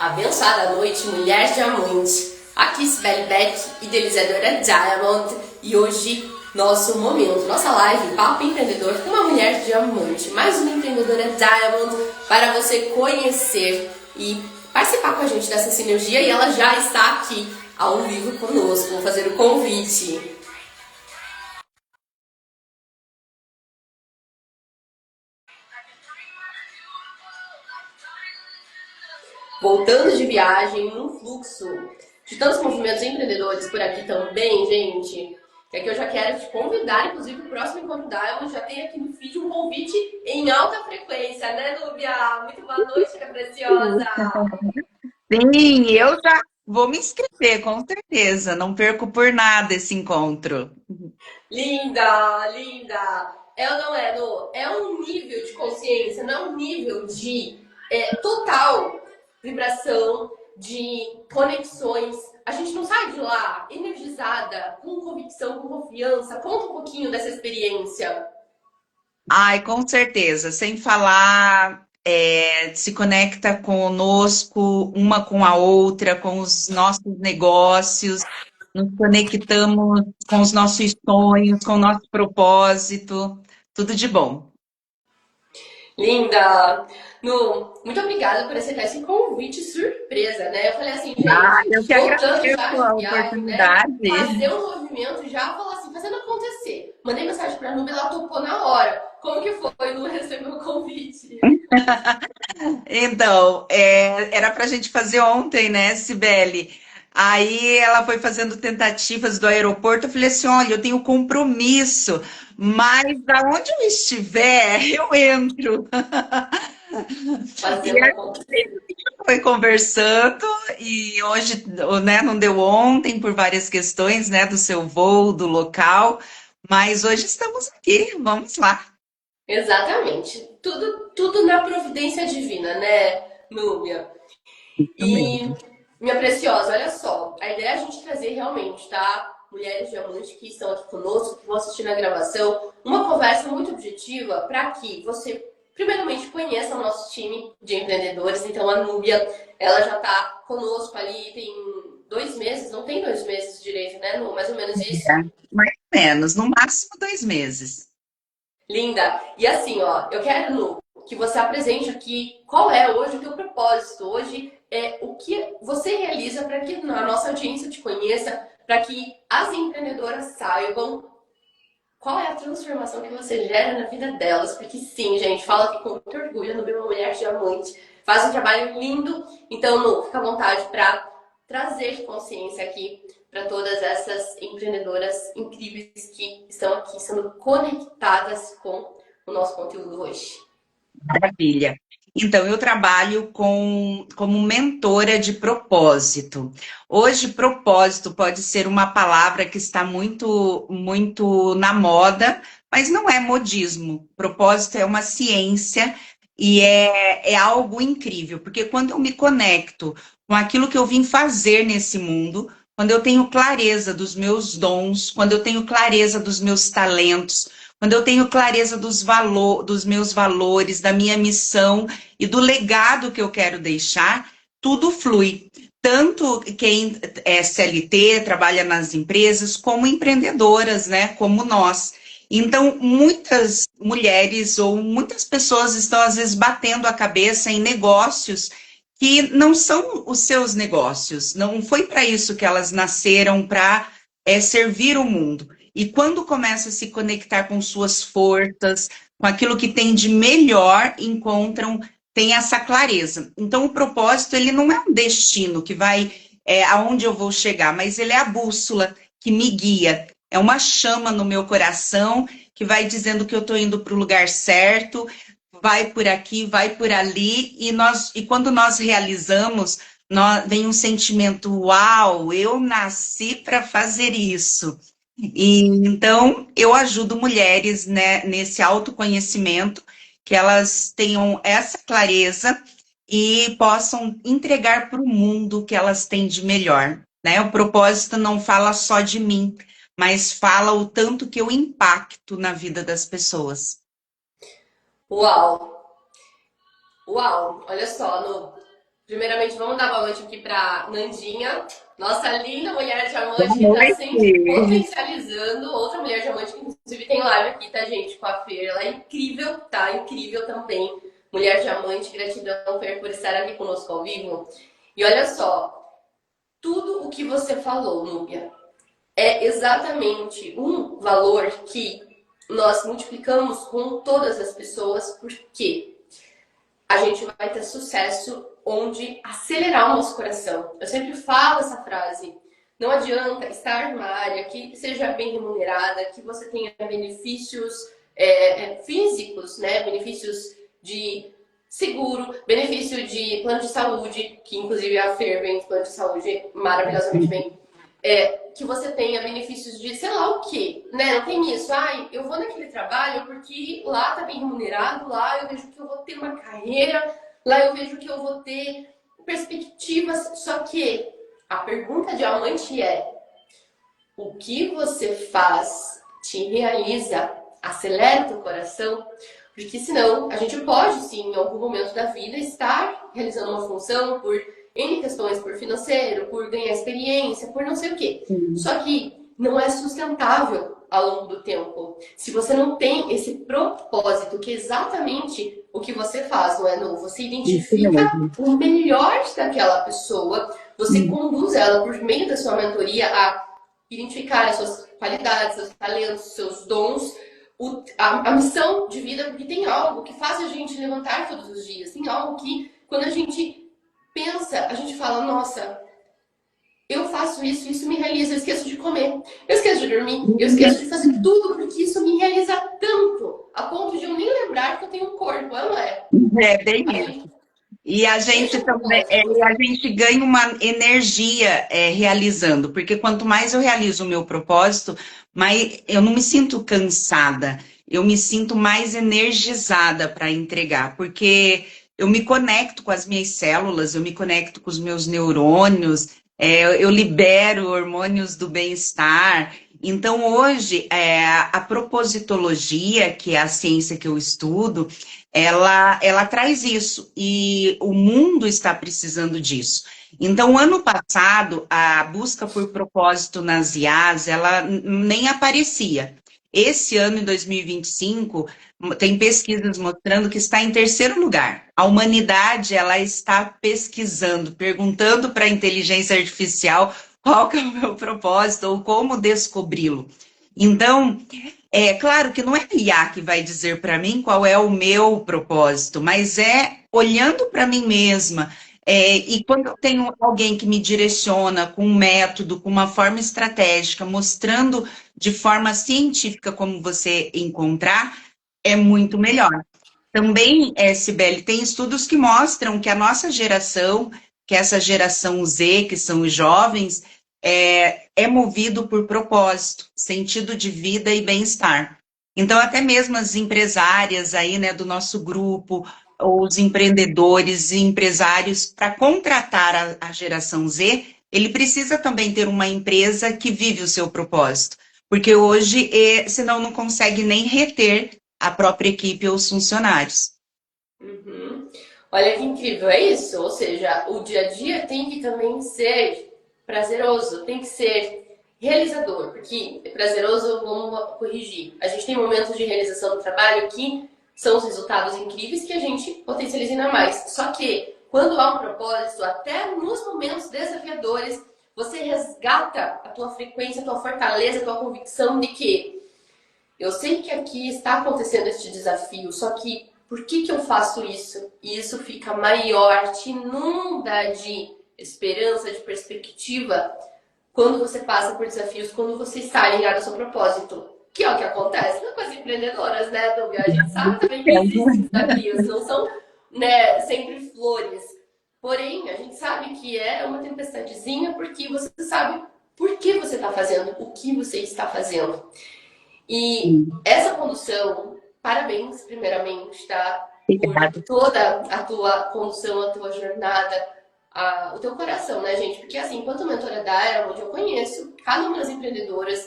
Abençoada noite, mulher diamante. Aqui Sibeli Beck, idealizadora Diamond, e hoje nosso momento, nossa live Papo Empreendedor com uma mulher diamante, mais uma empreendedora Diamond para você conhecer e participar com a gente dessa sinergia, e ela já está aqui ao vivo conosco. Vou fazer o convite. Voltando de viagem, num fluxo de tantos movimentos empreendedores por aqui também, gente, que aqui eu já quero te convidar, inclusive o próximo encontro Diamond já tem aqui no feed um convite em alta frequência, né, Núbia? Muito boa noite, minha preciosa! Sim, eu já vou me inscrever, com certeza. Não perco por nada esse encontro. Linda, linda! É ou não é, Nô? É um nível de consciência, não é um nível de total vibração, de conexões. A gente não sai de lá energizada, com convicção, com confiança. Conta um pouquinho dessa experiência. Ai, com certeza. Sem falar, se conecta conosco, uma com a outra, com os nossos negócios, nos conectamos com os nossos sonhos, com o nosso propósito. Tudo de bom. Linda! No, muito obrigada por aceitar esse convite surpresa, né? Eu falei assim, Ah, gente, eu que voltando já agradeço de a viagem, né? oportunidade. Fazer um movimento já, falar assim, fazendo acontecer. Mandei mensagem pra Nubia, ela topou na hora. Como que foi não receber o convite? Então, era para a gente fazer ontem, né, Cibele? Aí ela foi fazendo tentativas do aeroporto. Eu falei assim: olha, eu tenho compromisso, mas aonde eu estiver, eu entro. E Fazendo aí acontecer. foi conversando, e hoje, né, não deu ontem por várias questões, né, do seu voo, do local, mas hoje estamos aqui, vamos lá. Exatamente. Tudo na providência divina, né, Núbia? Isso E, mesmo. minha preciosa, olha só, a ideia é a gente trazer realmente, tá? Mulheres diamantes que estão aqui conosco, que vão assistir na gravação, uma conversa muito objetiva para que você, primeiramente, conheça o nosso time de empreendedores. Então, a Núbia, ela já está conosco ali, tem 2 meses, não tem 2 meses direito, né, Nú? Mais ou menos É, isso. mais ou menos, no máximo 2 meses. Linda. E assim, ó, eu quero, Lu, que você apresente aqui qual é hoje o teu propósito. Hoje é o que você realiza para que a nossa audiência te conheça, para que as empreendedoras saibam qual é a transformação que você gera na vida delas. Porque sim, gente, fala aqui com muito orgulho no Bem Uma Mulher Diamante. Faz um trabalho lindo. Então, Lu, fica à vontade para trazer consciência aqui para todas essas empreendedoras incríveis que estão aqui sendo conectadas com o nosso conteúdo hoje. Maravilha. Então, eu trabalho como mentora de propósito. Hoje, propósito pode ser uma palavra que está muito, muito na moda, mas não é modismo. Propósito é uma ciência e é algo incrível, porque quando eu me conecto com aquilo que eu vim fazer nesse mundo, quando eu tenho clareza dos meus dons, quando eu tenho clareza dos meus talentos, quando eu tenho clareza dos meus valores, da minha missão e do legado que eu quero deixar, tudo flui. Tanto quem é CLT, trabalha nas empresas, como empreendedoras, né? Como nós. Então, muitas mulheres ou muitas pessoas estão, às vezes, batendo a cabeça em negócios que não são os seus negócios. Não foi para isso que elas nasceram, para servir o mundo. E quando começa a se conectar com suas forças, com aquilo que tem de melhor, tem essa clareza. Então, o propósito, ele não é um destino que vai aonde eu vou chegar, mas ele é a bússola que me guia. É uma chama no meu coração que vai dizendo que eu estou indo para o lugar certo, vai por aqui, vai por ali, e quando nós realizamos, vem um sentimento, uau, eu nasci para fazer isso. E então eu ajudo mulheres, né, nesse autoconhecimento, que elas tenham essa clareza e possam entregar para o mundo o que elas têm de melhor, né? O propósito não fala só de mim, mas fala o tanto que eu impacto na vida das pessoas. Uau! Uau! Olha só, Lu. Primeiramente, vamos dar boa noite aqui para Nandinha, nossa linda mulher Boa diamante que está sempre noite. potencializando outra mulher diamante que inclusive tem live aqui, tá, gente? Com a Fer. Ela é incrível, tá? Incrível também. Mulher diamante, gratidão, Fer, por estar aqui conosco ao vivo. E olha só, tudo o que você falou, Núbia, é exatamente um valor que nós multiplicamos com todas as pessoas, porque a gente vai ter sucesso onde acelerar o nosso coração. Eu sempre falo essa frase. Não adianta estar numa área que seja bem remunerada, que você tenha benefícios físicos, né? Benefícios de seguro, benefício de plano de saúde, que inclusive a Fer vem de plano de saúde maravilhosamente bem, que você tenha benefícios de sei lá o quê, né? Não tem isso. Ai, eu vou naquele trabalho porque lá tá bem remunerado, lá eu vejo que eu vou ter uma carreira, lá eu vejo que eu vou ter perspectivas. Só que a pergunta diamante é: o que você faz te realiza, acelera o teu coração? Porque senão a gente pode sim, em algum momento da vida, estar realizando uma função por N questões, por financeiro, por ganhar experiência, por não sei o quê. Só que não é sustentável ao longo do tempo. Se você não tem esse propósito, que é exatamente o que você faz, não é, Nu? Você Isso identifica mesmo. o melhor daquela pessoa, você conduz ela por meio da sua mentoria a identificar as suas qualidades, seus talentos, seus dons, a missão de vida, porque tem algo que faz a gente levantar todos os dias, tem algo que, quando a gente pensa, a gente fala, nossa, eu faço isso, isso me realiza, eu esqueço de comer, eu esqueço de dormir, eu esqueço de fazer tudo, porque isso me realiza tanto, a ponto de eu nem lembrar que eu tenho um corpo, não é? É bem A isso. gente, E a esse é gente o também, propósito. a gente ganha uma energia realizando, porque quanto mais eu realizo o meu propósito, mais eu não me sinto cansada, eu me sinto mais energizada para entregar, porque eu me conecto com as minhas células, eu me conecto com os meus neurônios, eu libero hormônios do bem-estar. Então, hoje, a propositologia, que é a ciência que eu estudo, ela traz isso e o mundo está precisando disso. Então, ano passado, a busca por propósito nas IAs, ela nem aparecia. Esse ano, em 2025, tem pesquisas mostrando que está em terceiro lugar. A humanidade, ela está pesquisando, perguntando para a inteligência artificial qual que é o meu propósito ou como descobri-lo. Então, é claro que não é a IA que vai dizer para mim qual é o meu propósito, mas é olhando para mim mesma. E quando eu tenho alguém que me direciona com um método, com uma forma estratégica, mostrando de forma científica como você encontrar, é muito melhor. Também, Sibeli, tem estudos que mostram que a nossa geração, que essa geração Z, que são os jovens, é movido por propósito, sentido de vida e bem-estar. Então, até mesmo as empresárias aí, né, do nosso grupo, ou os empreendedores e empresários, para contratar a geração Z, ele precisa também ter uma empresa que vive o seu propósito. Porque hoje, senão não consegue nem reter a própria equipe ou os funcionários. Uhum. Olha que incrível, é isso? Ou seja, o dia a dia tem que também ser prazeroso, tem que ser realizador, porque prazeroso, vamos corrigir. A gente tem momentos de realização do trabalho que são os resultados incríveis que a gente potencializa ainda mais. Só que quando há um propósito, até nos momentos desafiadores, você resgata a tua frequência, a tua fortaleza, a tua convicção de que eu sei que aqui está acontecendo este desafio, só que por que eu faço isso? E isso fica maior, te inunda de esperança, de perspectiva, quando você passa por desafios, quando você está ligado ao seu propósito. Que é o que acontece com as empreendedoras, né, Doug? A gente sabe também que existem desafios, não são, né, sempre flores. Porém, a gente sabe que é uma tempestadezinha porque você sabe por que você está fazendo, o que você está fazendo. E essa condução, parabéns, primeiramente, tá? Por Obrigada. toda a tua condução, a tua jornada, o teu coração, né, gente? Porque, assim, enquanto mentora da Era, onde eu conheço cada uma das empreendedoras,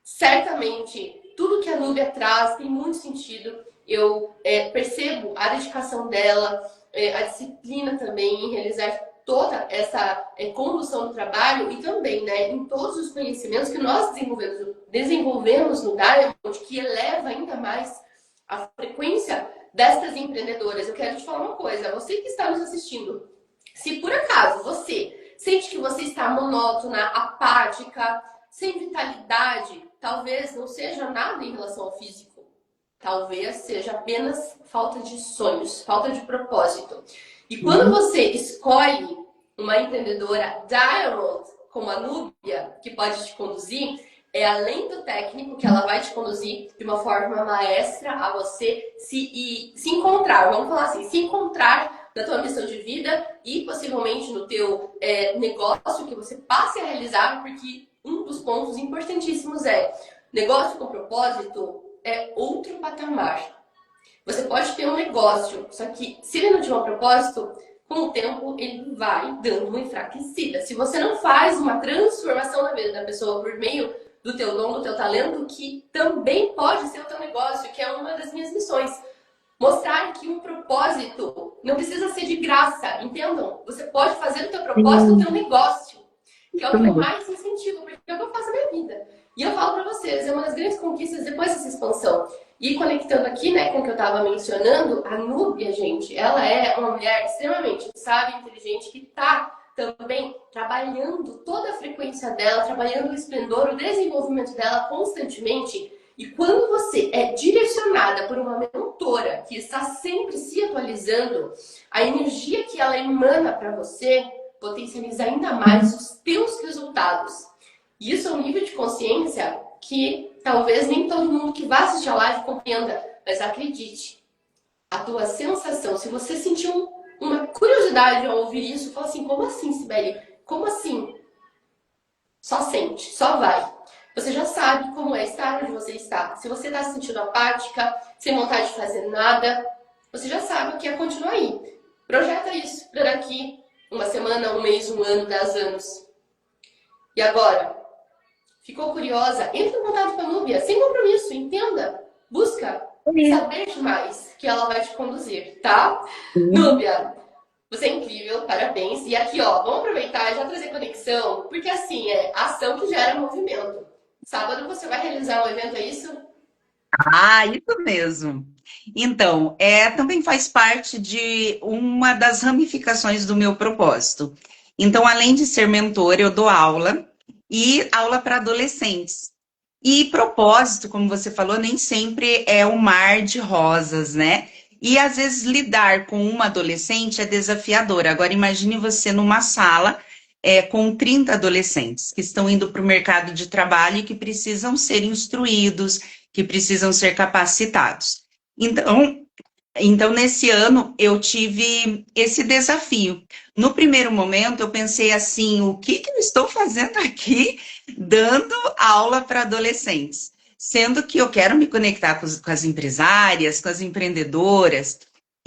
certamente tudo que a Núbia traz tem muito sentido. Eu percebo a dedicação dela, a disciplina também em realizar toda essa condução do trabalho e também, né, em todos os conhecimentos que nós desenvolvemos no Diamond, que eleva ainda mais a frequência destas empreendedoras. Eu quero te falar uma coisa, você que está nos assistindo, se por acaso você sente que você está monótona, apática, sem vitalidade, talvez não seja nada em relação ao físico. Talvez seja apenas falta de sonhos, falta de propósito. E quando você escolhe uma empreendedora Diamond, como a Núbia, que pode te conduzir, é além do técnico que ela vai te conduzir de uma forma maestra a você se encontrar, vamos falar assim, se encontrar na tua missão de vida e possivelmente no teu negócio que você passe a realizar, porque um dos pontos importantíssimos é negócio com propósito é outro patamar. Você pode ter um negócio, só que se ele não tiver um propósito, com o tempo ele vai dando uma enfraquecida. Se você não faz uma transformação na vida da pessoa por meio do teu dom, do teu talento, que também pode ser o teu negócio, que é uma das minhas missões. Mostrar que um propósito não precisa ser de graça, entendam? Você pode fazer do teu propósito o teu negócio, que é o que eu mais incentivo, porque é o que eu faço na minha vida. E eu falo para vocês, é uma das grandes conquistas depois dessa expansão. E conectando aqui, né, com o que eu estava mencionando, a Núbia, gente, ela é uma mulher extremamente sábia, inteligente, que está também trabalhando toda a frequência dela, trabalhando o esplendor, o desenvolvimento dela constantemente. E quando você é direcionada por uma mentora que está sempre se atualizando, a energia que ela emana para você potencializa ainda mais os teus resultados. E isso é um nível de consciência que talvez nem todo mundo que vai assistir a live compreenda, mas acredite, a tua sensação, se você sentiu uma curiosidade ao ouvir isso, fala assim, como assim, Sibeli? Como assim? Só sente, só vai. Você já sabe como é estar onde você está. Se você está se sentindo apática, sem vontade de fazer nada, você já sabe o que é continuar aí. Projeta isso para daqui uma semana, um mês, um ano, 10 anos. E agora? Ficou curiosa? Entre em contato com a Núbia, sem compromisso, entenda. Busca saber mais, que ela vai te conduzir, tá? Núbia, você é incrível, parabéns. E aqui, ó, vamos aproveitar e já trazer conexão, porque assim, é ação que gera movimento. Sábado você vai realizar um evento, é isso? Ah, isso mesmo. Então, também faz parte de uma das ramificações do meu propósito. Então, além de ser mentora, eu dou aula e aula para adolescentes. E propósito, como você falou, nem sempre é um mar de rosas, né? E às vezes lidar com uma adolescente é desafiador. Agora, imagine você numa sala com 30 adolescentes que estão indo para o mercado de trabalho e que precisam ser instruídos, que precisam ser capacitados. Então, nesse ano, eu tive esse desafio. No primeiro momento, eu pensei assim, o que eu estou fazendo aqui dando aula para adolescentes? Sendo que eu quero me conectar com as empresárias, com as empreendedoras,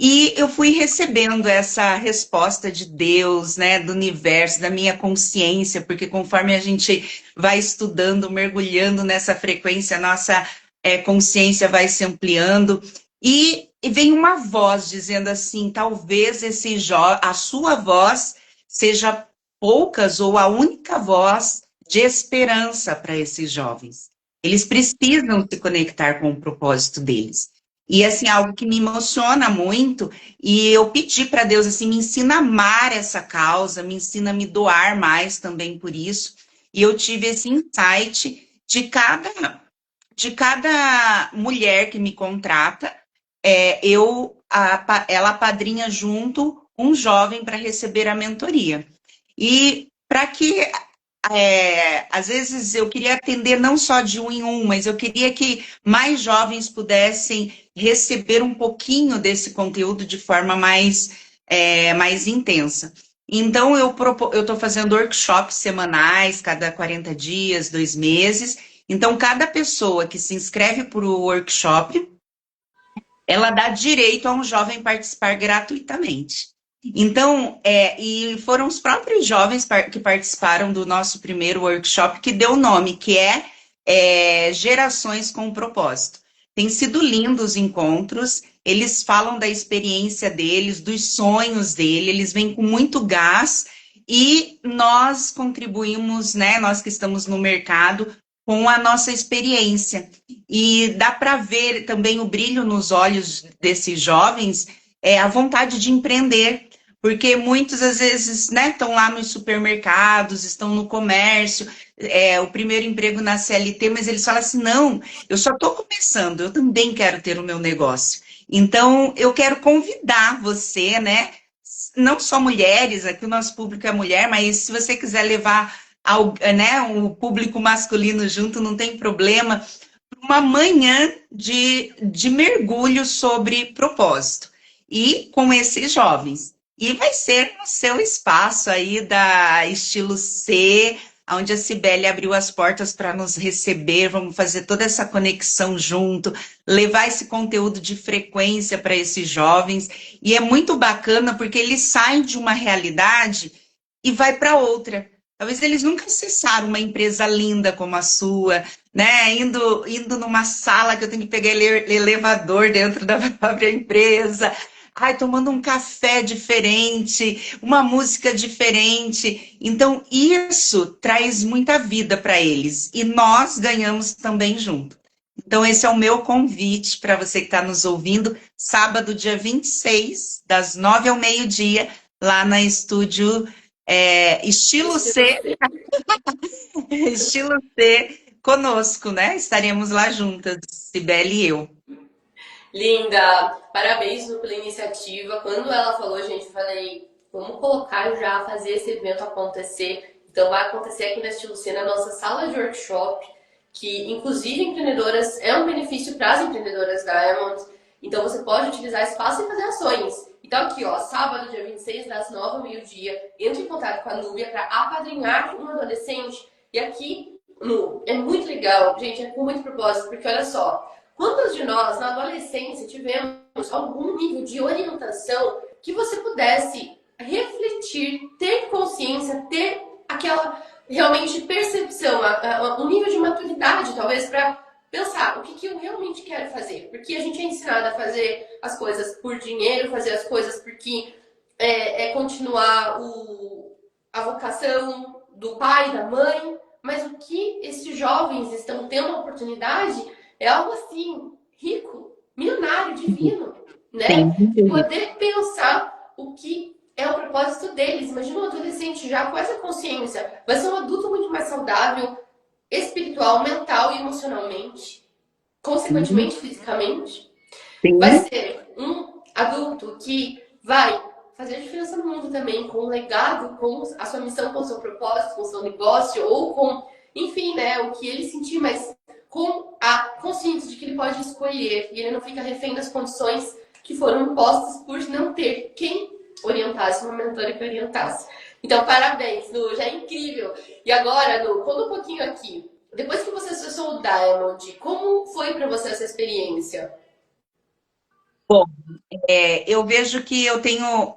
e eu fui recebendo essa resposta de Deus, né, do universo, da minha consciência, porque conforme a gente vai estudando, mergulhando nessa frequência, nossa consciência vai se ampliando. E vem uma voz dizendo assim, talvez a sua voz seja poucas ou a única voz de esperança para esses jovens. Eles precisam se conectar com o propósito deles. E assim, algo que me emociona muito, e eu pedi para Deus assim, me ensina a amar essa causa, me ensina a me doar mais também por isso. E eu tive esse insight de cada mulher que me contrata, ela apadrinha junto um jovem para receber a mentoria. E para que, às vezes, eu queria atender não só de um em um, mas eu queria que mais jovens pudessem receber um pouquinho desse conteúdo de forma mais intensa. Então, eu estou fazendo workshops semanais, cada 40 dias, 2 meses. Então, cada pessoa que se inscreve para o workshop, ela dá direito a um jovem participar gratuitamente. Então, e foram os próprios jovens que participaram do nosso primeiro workshop que deu o nome, que é Gerações com Propósito. Tem sido lindos os encontros eles falam da experiência deles, dos sonhos dele, eles vêm com muito gás e nós contribuímos, né, nós que estamos no mercado, com a nossa experiência. E dá para ver também o brilho nos olhos desses jovens, a vontade de empreender, porque muitos, às vezes, né, estão lá nos supermercados, estão no comércio, o primeiro emprego na CLT, mas eles falam assim, não, eu só estou começando, eu também quero ter o meu negócio. Então, eu quero convidar você, né, não só mulheres, aqui o nosso público é mulher, mas se você quiser levar né, o público masculino junto, não tem problema, uma manhã de mergulho sobre propósito. E com esses jovens. E vai ser no seu espaço aí da Estilo C, onde a Cibele abriu as portas para nos receber, vamos fazer toda essa conexão junto, levar esse conteúdo de frequência para esses jovens. E é muito bacana porque eles saem de uma realidade e vai para outra. Talvez eles nunca acessaram uma empresa linda como a sua, né? Indo numa sala que eu tenho que pegar elevador dentro da própria empresa. Ai, tomando um café diferente, uma música diferente. Então, isso traz muita vida para eles. E nós ganhamos também junto. Então, esse é o meu convite para você que está nos ouvindo, sábado, dia 26, das 9 ao meio-dia, lá na Estúdio Estilo C, Estilo C, conosco, né? Estaremos lá juntas, Cibele e eu. Linda, parabéns pela iniciativa. Quando ela falou, gente, eu falei, vamos colocar já, fazer esse evento acontecer. Então vai acontecer aqui na Estilo C, na nossa sala de workshop, que inclusive empreendedoras é um benefício para as empreendedoras Diamond. Então você pode utilizar espaço e fazer ações. Então aqui, ó, sábado, dia 26, das 9 ao meio-dia, entre em contato com a Núbia para apadrinhar um adolescente. E aqui, é muito legal, gente, é com muito propósito, porque olha só, quantos de nós, na adolescência, tivemos algum nível de orientação que você pudesse refletir, ter consciência, ter aquela realmente percepção, um nível de maturidade, talvez, para pensar o que eu realmente quero fazer. Porque a gente é ensinado a fazer as coisas por dinheiro, fazer as coisas porque continuar a vocação do pai, da mãe, mas o que esses jovens estão tendo a oportunidade é algo assim, rico, milionário, divino, né? De poder pensar o que é o propósito deles. Imagina um adolescente já com essa consciência. Vai ser um adulto muito mais saudável, espiritual, mental e emocionalmente. Consequentemente, fisicamente. Sim. Vai ser um adulto que vai fazer a diferença no mundo também, com um legado, com a sua missão, com o seu propósito, com o seu negócio, ou com, enfim, né, o que ele sentir, mas com a consciência de que ele pode escolher e ele não fica refém das condições que foram impostas por não ter quem orientasse, uma mentora que orientasse. Então, parabéns, Lu, já é incrível. E agora, Lu, conta um pouquinho aqui. Depois que você acessou o Diamond, como foi para você essa experiência? Bom, eu vejo que eu tenho...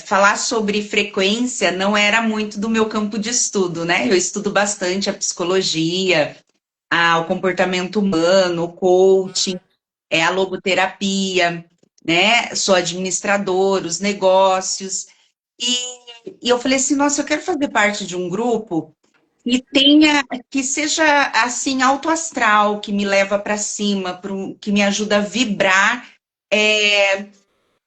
falar sobre frequência não era muito do meu campo de estudo, né? Eu estudo bastante a psicologia, o comportamento humano, o coaching, a logoterapia, né? Sou administradora, os negócios. E eu falei assim, nossa, eu quero fazer parte de um grupo que seja assim alto astral, que me leva para cima, que me ajuda a vibrar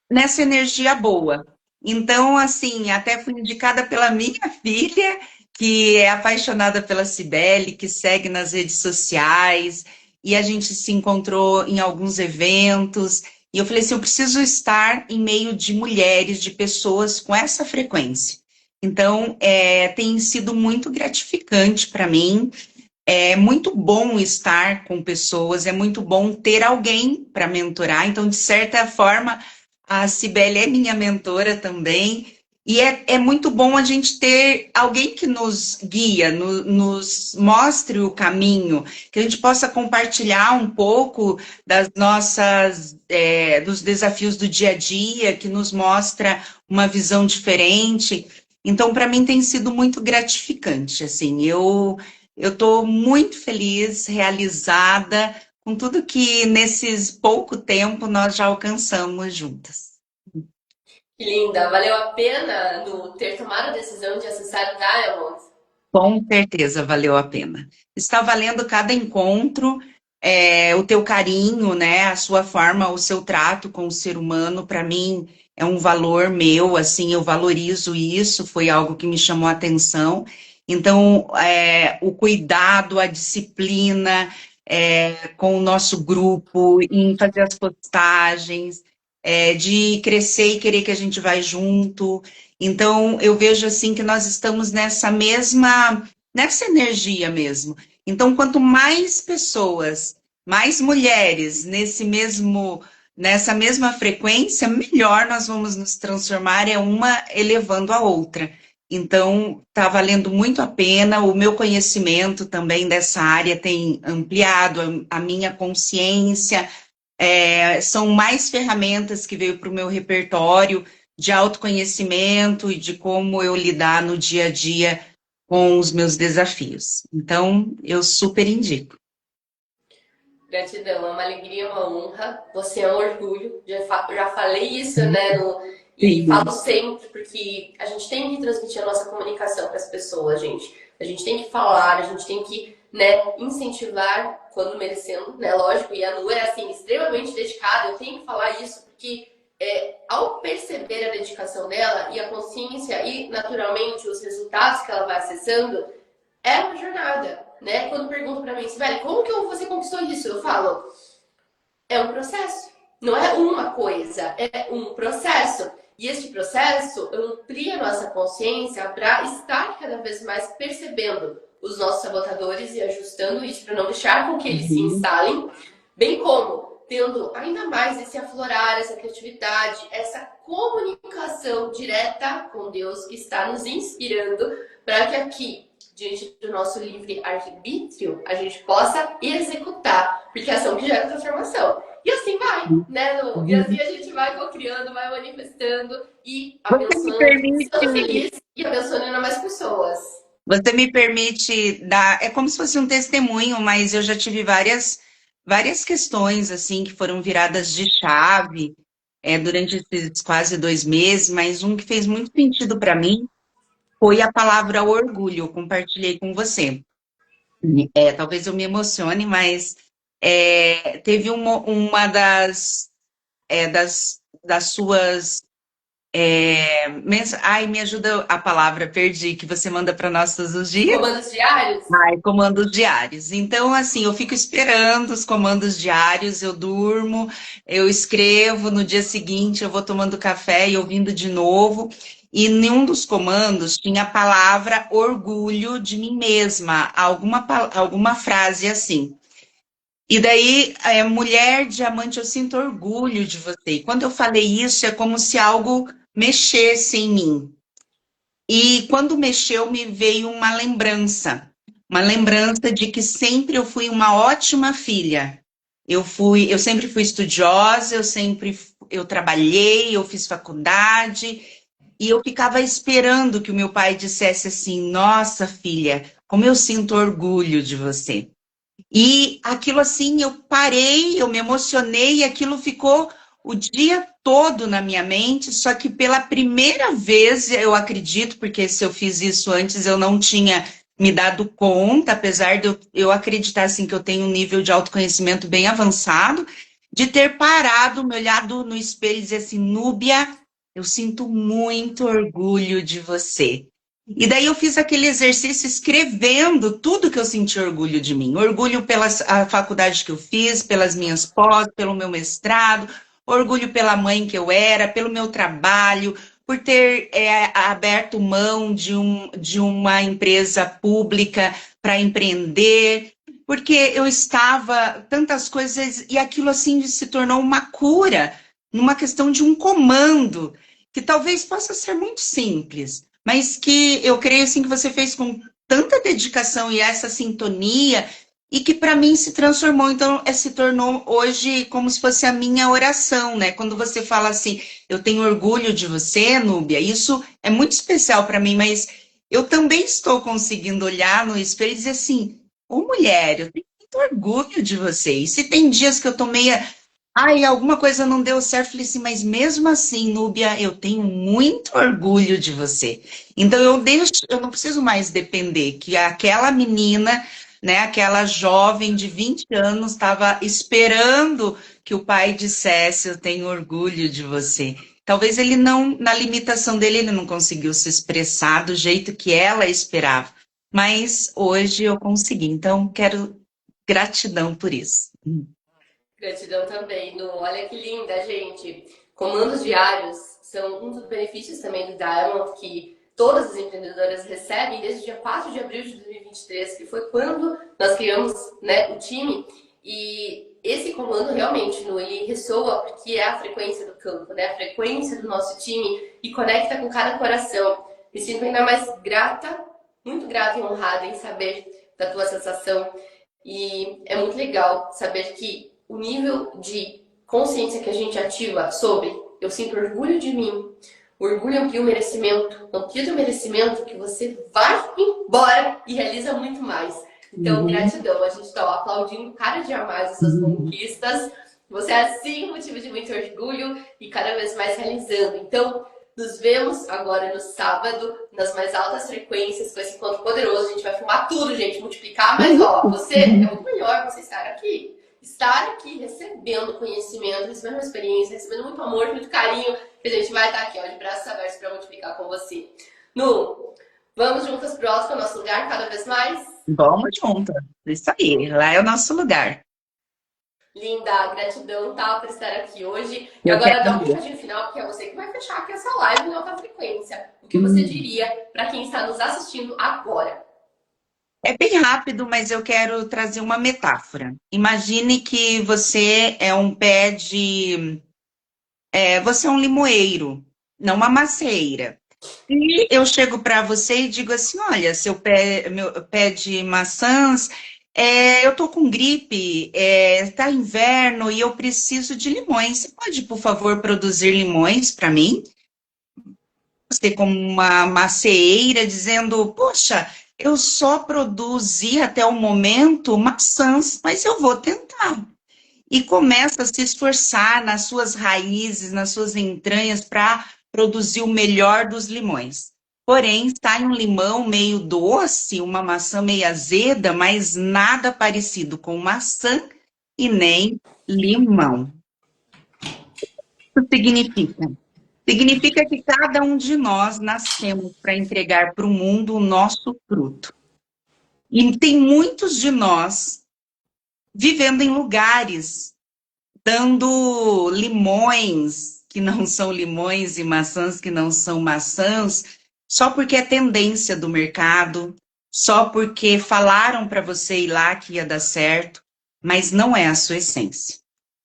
nessa energia boa. Então, assim, até fui indicada pela minha filha, que é apaixonada pela Cibele, que segue nas redes sociais, e a gente se encontrou em alguns eventos, e eu falei assim, eu preciso estar em meio de mulheres, de pessoas com essa frequência. Então, tem sido muito gratificante para mim, é muito bom estar com pessoas, é muito bom ter alguém para mentorar. Então, de certa forma, a Cibele é minha mentora também. E é muito bom a gente ter alguém que nos guia, nos mostre o caminho, que a gente possa compartilhar um pouco das nossas, dos desafios do dia a dia, que nos mostra uma visão diferente. Então, para mim tem sido muito gratificante, assim, eu estou muito feliz, realizada com tudo que nesses pouco tempo nós já alcançamos juntas. Que linda! Valeu a pena no ter tomado a decisão de acessar o Diamond? Com certeza valeu a pena. Está valendo cada encontro, o teu carinho, né? A sua forma, o seu trato com o ser humano, para mim é um valor meu, assim, eu valorizo isso, foi algo que me chamou a atenção. Então, o cuidado, a disciplina, com o nosso grupo, em fazer as postagens, de crescer e querer que a gente vai junto. Então, eu vejo assim que nós estamos nessa energia mesmo. Então, quanto mais pessoas, mais mulheres nessa mesma frequência, melhor nós vamos nos transformar, é uma elevando a outra. Então, está valendo muito a pena. O meu conhecimento também dessa área tem ampliado a minha consciência. São mais ferramentas que veio para o meu repertório de autoconhecimento e de como eu lidar no dia a dia com os meus desafios. Então, eu super indico. Gratidão, é uma alegria, uma honra. Você é um orgulho. Já falei isso, né? E Sim. falo sempre, porque a gente tem que transmitir a nossa comunicação para as pessoas, gente. A gente tem que falar, a gente tem que, né, incentivar quando merecendo, né? Lógico, e a Lu é assim, extremamente dedicada. Eu tenho que falar isso, porque ao perceber a dedicação dela e a consciência e, naturalmente, os resultados que ela vai acessando, é uma jornada, né? Quando perguntam pra mim, velho, como que você conquistou isso? Eu falo, é um processo. Não é uma coisa, é um processo. E este processo amplia a nossa consciência para estar cada vez mais percebendo os nossos sabotadores e ajustando isso para não deixar com que eles se Uhum. instalem, bem como tendo ainda mais esse aflorar, essa criatividade, essa comunicação direta com Deus que está nos inspirando para que aqui, diante do nosso livre arbítrio, a gente possa executar, porque é ação que gera transformação. E assim vai, né, Lu? E assim a gente vai co-criando, vai manifestando e Você me abençoando, sendo permite, feliz e abençoando ainda mais pessoas. você me permite dar, é como se fosse um testemunho, mas eu já tive várias questões assim que foram viradas de chave durante esses quase 2 meses, mas um que fez muito sentido para mim foi a palavra orgulho. Eu compartilhei com você. Talvez eu me emocione, mas teve uma das suas. Ai, me ajuda a palavra, perdi, que você manda para nós todos os Os dias. comandos diários, Ai, comandos diários. Então, assim, eu fico esperando os comandos diários, eu durmo, eu escrevo, no dia seguinte eu vou tomando café e ouvindo de novo. E nenhum dos comandos tinha a palavra orgulho de mim mesma, alguma frase assim. E daí, mulher diamante, eu sinto orgulho de você. E quando eu falei isso, é como se algo mexesse em mim. E quando mexeu, me veio uma lembrança de que sempre eu fui uma ótima filha. Eu sempre fui estudiosa, eu trabalhei, eu fiz faculdade, e eu ficava esperando que o meu pai dissesse assim: "Nossa, filha, como eu sinto orgulho de você". E aquilo assim, eu parei, eu me emocionei e aquilo ficou o dia todo na minha mente, só que pela primeira vez, eu acredito, porque se eu fiz isso antes, eu não tinha me dado conta, apesar de eu acreditar assim, que eu tenho um nível de autoconhecimento bem avançado, de ter parado, me olhado no espelho e dizer assim: Núbia, eu sinto muito orgulho de você. E daí eu fiz aquele exercício escrevendo tudo que eu senti orgulho de mim. Orgulho pela a faculdade que eu fiz, pelas minhas pós, pelo meu mestrado, orgulho pela mãe que eu era, pelo meu trabalho, por ter aberto mão de uma empresa pública para empreender, porque eu estava tantas coisas e aquilo assim se tornou uma cura, numa questão de um comando, que talvez possa ser muito simples, mas que eu creio assim que você fez com tanta dedicação e essa sintonia e que para mim se transformou, então se tornou hoje como se fosse a minha oração, né? Quando você fala assim, eu tenho orgulho de você, Núbia, isso é muito especial para mim, mas eu também estou conseguindo olhar no espelho e dizer assim, ô mulher, eu tenho muito orgulho de você. E se tem dias que eu tô meio ai, alguma coisa não deu certo. Falei assim, mas mesmo assim, Núbia, eu tenho muito orgulho de você. Então eu não preciso mais depender que aquela menina, né, aquela jovem de 20 anos estava esperando que o pai dissesse, eu tenho orgulho de você. Talvez ele não, na limitação dele, ele não conseguiu se expressar do jeito que ela esperava. Mas hoje eu consegui. Então, quero gratidão por isso. Gratidão também. No, olha que linda, gente. Comandos diários são um dos benefícios também do Diamond que todas as empreendedoras recebem desde o dia 4 de abril de 2023, que foi quando nós criamos, né, o time. E esse comando realmente, no, ele ressoa porque é a frequência do campo, né, a frequência do nosso time e conecta com cada coração. Me sinto ainda mais grata, muito grata e honrada em saber da tua sensação. E é muito legal saber que o nível de consciência que a gente ativa sobre eu sinto orgulho de mim, orgulho amplia o merecimento, amplia o merecimento que você vai embora e realiza muito mais. Então, Uhum. gratidão. A gente está aplaudindo cada dia mais as suas conquistas. Você é, assim, motivo de muito orgulho e cada vez mais realizando. Então, nos vemos agora no sábado, nas mais altas frequências, com esse encontro poderoso. A gente vai filmar tudo, gente, multiplicar. Mas, ó, você é muito melhor você estar aqui. Estar aqui recebendo conhecimento, recebendo uma experiência, recebendo muito amor, muito carinho, que a gente vai estar aqui, ó, de braços abertos para multiplicar com você. Nu, vamos juntas pro alto, que é o nosso lugar, cada vez mais? Vamos junto. Isso aí, lá é o nosso lugar. Linda, gratidão, tá, por estar aqui hoje. E Eu que agora dá um agradeço. recadinho final, porque é você que vai fechar aqui essa live em alta frequência. O que você Hum. diria para quem está nos assistindo agora? É bem rápido, mas eu quero trazer uma metáfora. Imagine que você é um pé de. Você é um limoeiro, não uma macieira. E eu chego para você e digo assim: olha, meu pé de maçãs, eu tô com gripe, tá inverno e eu preciso de limões. Você pode, por favor, produzir limões para mim? Você como uma macieira dizendo, poxa, eu só produzi até o momento maçãs, mas eu vou tentar. E começa a se esforçar nas suas raízes, nas suas entranhas, para produzir o melhor dos limões. Porém, sai um limão meio doce, uma maçã meio azeda, mas nada parecido com maçã e nem limão. Isso significa? Significa que cada um de nós nascemos para entregar para o mundo o nosso fruto. E tem muitos de nós vivendo em lugares, dando limões que não são limões e maçãs que não são maçãs, só porque é tendência do mercado, só porque falaram para você ir lá que ia dar certo, mas não é a sua essência.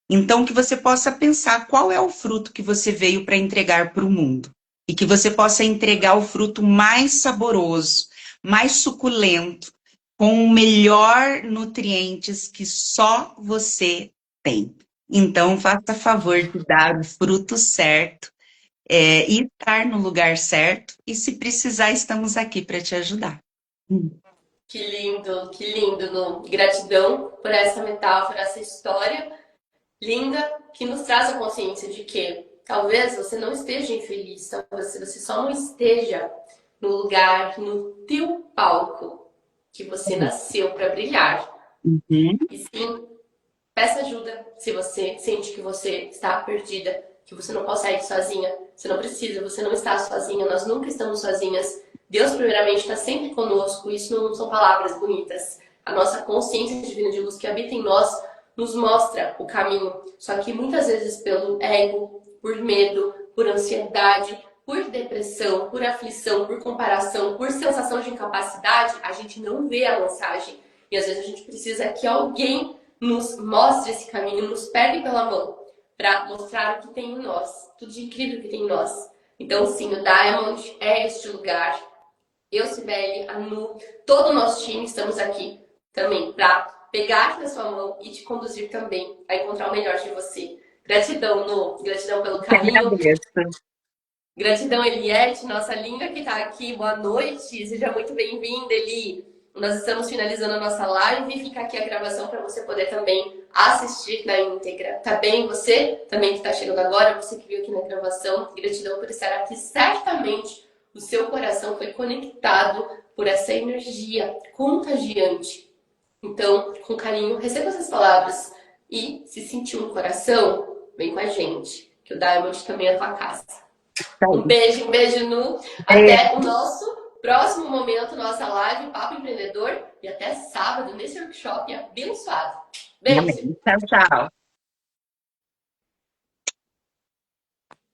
Então, que você possa pensar qual é o fruto que você veio para entregar para o mundo. E que você possa entregar o fruto mais saboroso, mais suculento, com o melhor nutrientes que só você tem. Então, faça favor de dar o fruto certo, e estar no lugar certo. E se precisar, estamos aqui para te ajudar. Hum. Que lindo, Nu. Gratidão por essa metáfora, essa história linda que nos traz a consciência de que talvez você não esteja infeliz, talvez você só não esteja no lugar, no teu palco que você nasceu para brilhar. Uhum. E sim, peça ajuda se você sente que você está perdida, que você não consegue sozinha. Você não precisa, você não está sozinha, nós nunca estamos sozinhas. Deus, primeiramente, está sempre conosco. Isso não são palavras bonitas. A nossa consciência divina de luz que habita em nós nos mostra o caminho. Só que muitas vezes pelo ego, por medo, por ansiedade, por depressão, por aflição, por comparação, por sensação de incapacidade, a gente não vê a mensagem. E às vezes a gente precisa que alguém nos mostre esse caminho, nos pegue pela mão para mostrar o que tem em nós, tudo de incrível que tem em nós. Então, sim, o Diamond é este lugar. Eu, Cibele, a Nu, todo o nosso time estamos aqui também para pegar na sua mão e te conduzir também a encontrar o melhor de você. Gratidão, Nu, gratidão pelo Eu carinho. agradeço. Gratidão, Eliette, nossa linda que está aqui. Boa noite, seja muito bem-vinda, Eli. Nós estamos finalizando a nossa live e fica aqui a gravação para você poder também assistir na íntegra. Tá bem? Você também que está chegando agora, você que viu aqui na gravação, gratidão por estar aqui. Certamente o seu coração foi conectado por essa energia contagiante. Então, com carinho, receba essas palavras e se sentir um coração, vem com a gente, que o Diamond também é a tua casa. Um beijo, Nu. Até o nosso próximo momento, nossa live Papo Empreendedor. E até sábado nesse workshop abençoado. Beijo. Tchau, tchau.